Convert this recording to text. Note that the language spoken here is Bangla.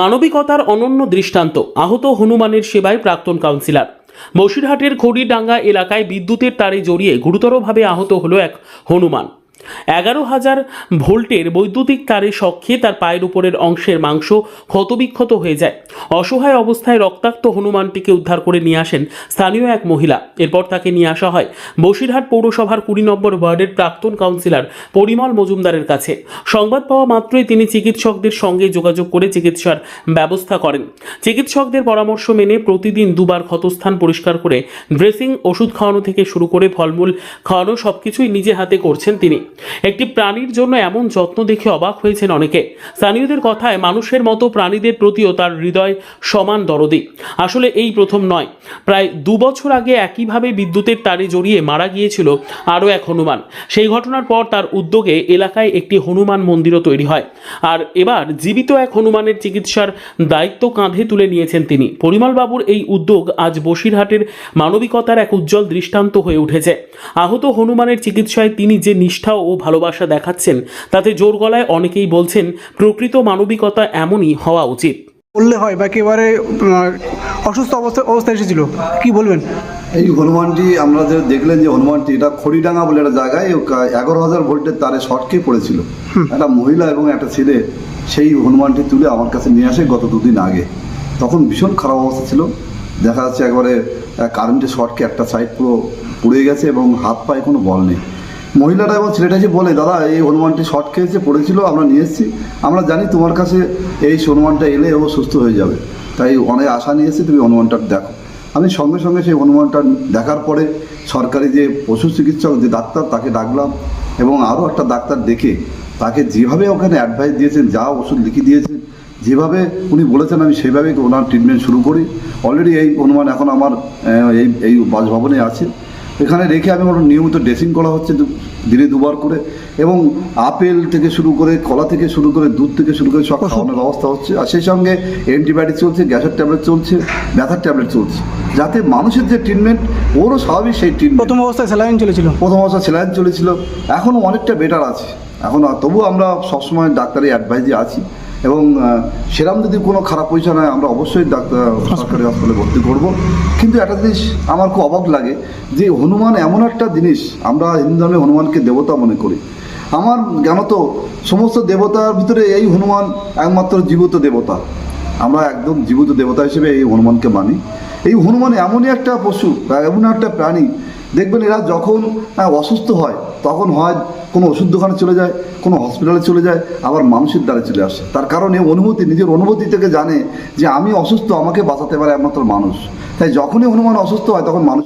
মানবিকতার অনন্য দৃষ্টান্ত আহত হনুমানের সেবায় প্রাক্তন কাউন্সিলর। বসিরহাটের খড়িডাঙ্গা এলাকায় বিদ্যুতের তারে জড়িয়ে গুরুতরভাবে আহত হলো এক হনুমান। 11,000 ভোল্টের বৈদ্যুতিক তারে শক খেয়ে তার পায়ের উপরের অংশের মাংস ক্ষতবিক্ষত হয়ে যায়। অসহায় অবস্থায় রক্তাক্ত হনুমানটিকে উদ্ধার করে নিয়ে আসেন স্থানীয় এক মহিলা। এরপর তাকে নিয়ে আসা হয় বসিরহাট পৌরসভার 20 নম্বর ওয়ার্ডের প্রাক্তন কাউন্সিলর পরিমল মজুমদারের কাছে। সংবাদ পাওয়া মাত্রই তিনি চিকিৎসকদের সঙ্গে যোগাযোগ করে চিকিৎসার ব্যবস্থা করেন। চিকিৎসকদের পরামর্শ মেনে প্রতিদিন দুবার ক্ষতস্থান পরিষ্কার করে ড্রেসিং, ওষুধ খাওয়ানো থেকে শুরু করে ফলমূল খাওয়ানো সবকিছুই নিজে হাতে করছেন তিনি। একটি প্রাণীর জন্য এমন যত্ন দেখে অবাক হয়েছেন অনেকে। স্থানীয়দের কথায় মানুষের মতো প্রাণীদের প্রতিও তার হৃদয় সমান দরদি। আসলে এই প্রথম নয়, প্রায় 2 বছর আগে একইভাবে বিদ্যুতের তারে জড়িয়ে মারা গিয়েছিল আরও এক হনুমান। সেই ঘটনার পর তার উদ্যোগে এলাকায় একটি হনুমান মন্দিরও তৈরি হয়। আর এবার জীবিত এক হনুমানের চিকিৎসার দায়িত্ব কাঁধে তুলে নিয়েছেন তিনি। পরিমল বাবুর এই উদ্যোগ আজ বসিরহাটের মানবিকতার এক উজ্জ্বল দৃষ্টান্ত হয়ে উঠেছে। আহত হনুমানের চিকিৎসায় তিনি যে নিষ্ঠা ও ভালোবাসা দেখাচ্ছেন তাতে জোর গলায় অনেকেই বলছেন প্রকৃত মানবিকতা এমনই হওয়া উচিত। বললে হয় বা একেবারে অসুস্থ অবস্থায় এসেছিল, কি বলবেন? এই হনুমানটি আমরা যে দেখলেন যে হনুমানটি এটা খড়িডাঙ্গা বলে একটা জায়গায় 11,000 ভোল্টের তারে শর্ট খেয়ে পড়েছিল। একটা মহিলা এবং একটা ছেলে সেই হনুমানটি তুলে আমার কাছে নিয়ে আসে গত 2 দিন আগে। তখন ভীষণ খারাপ অবস্থা ছিল, দেখা যাচ্ছে একবারে কারেন্টের শর্টকে একটা সাইড পুরো পুড়ে গেছে এবং হাত পায়ে কোনো বল নেই। মহিলাটা এবং ছেলেটা এসে বলে, দাদা এই হনুমানটি শর্ট খেয়েছে, পড়েছিল, আমরা নিয়ে এসেছি, আমরা জানি তোমার কাছে এই হনুমানটা এলে ও সুস্থ হয়ে যাবে, তাই অনেক আশা নিয়ে এসেছি, তুমি হনুমানটা দেখো। আমি সঙ্গে সঙ্গে সেই হনুমানটা দেখার পরে সরকারি যে পশু চিকিৎসক যে ডাক্তার তাকে ডাকলাম এবং আরও একটা ডাক্তার ডেকে তাকে যেভাবে ওখানে অ্যাডভাইস দিয়েছেন, যা ওষুধ লিখে দিয়েছেন, যেভাবে উনি বলেছেন আমি সেইভাবেই ওনার ট্রিটমেন্ট শুরু করি। অলরেডি এই হনুমান এখন আমার এই বাসভবনে আছে। এখানে রেখে আমি ওর নিয়মিত ড্রেসিং করা হচ্ছে দিনে 2 বার করে, এবং আপেল থেকে শুরু করে, কলা থেকে শুরু করে, দুধ থেকে শুরু করে সব খাওয়ানোর ব্যবস্থা হচ্ছে। আর সেই সঙ্গে অ্যান্টিবায়োটিক চলছে, গ্যাসের ট্যাবলেট চলছে, ব্যথার ট্যাবলেট চলছে, যাতে মানুষের যে ট্রিটমেন্ট ওরও স্বাভাবিক সেই ট্রিটমেন্ট। প্রথম অবস্থায় স্যালাইন চলেছিল, এখনও অনেকটা বেটার আছে এখন। তবুও আমরা সবসময় ডাক্তারি অ্যাডভাইজে আছি এবং সেরকম যদি কোনো খারাপ পয়সা নয় আমরা অবশ্যই সরকারি হাসপাতালে ভর্তি করব। কিন্তু একটা জিনিস আমার খুব অবাক লাগে যে হনুমান এমন একটা জিনিস, আমরা হিন্দু ধর্মে হনুমানকে দেবতা মনে করি। আমার জ্ঞানত সমস্ত দেবতার ভিতরে এই হনুমান একমাত্র জীবিত দেবতা। আমরা একদম জীবিত দেবতা হিসেবে এই হনুমানকে মানি। এই হনুমান এমনই একটা পশু, এমন একটা প্রাণী, দেখবেন এরা যখন অসুস্থ হয় তখন হয় কোনো ওষুধ দোকানে চলে যায়, কোনো হসপিটালে চলে যায়, আবার মানুষের দ্বারা চলে আসে। তার কারণ এই অনুভূতি, নিজের অনুভূতি থেকে জানে যে আমি অসুস্থ, আমাকে বাঁচাতে পারে একমাত্র মানুষ। তাই যখনই হনুমান অসুস্থ হয় তখন মানুষ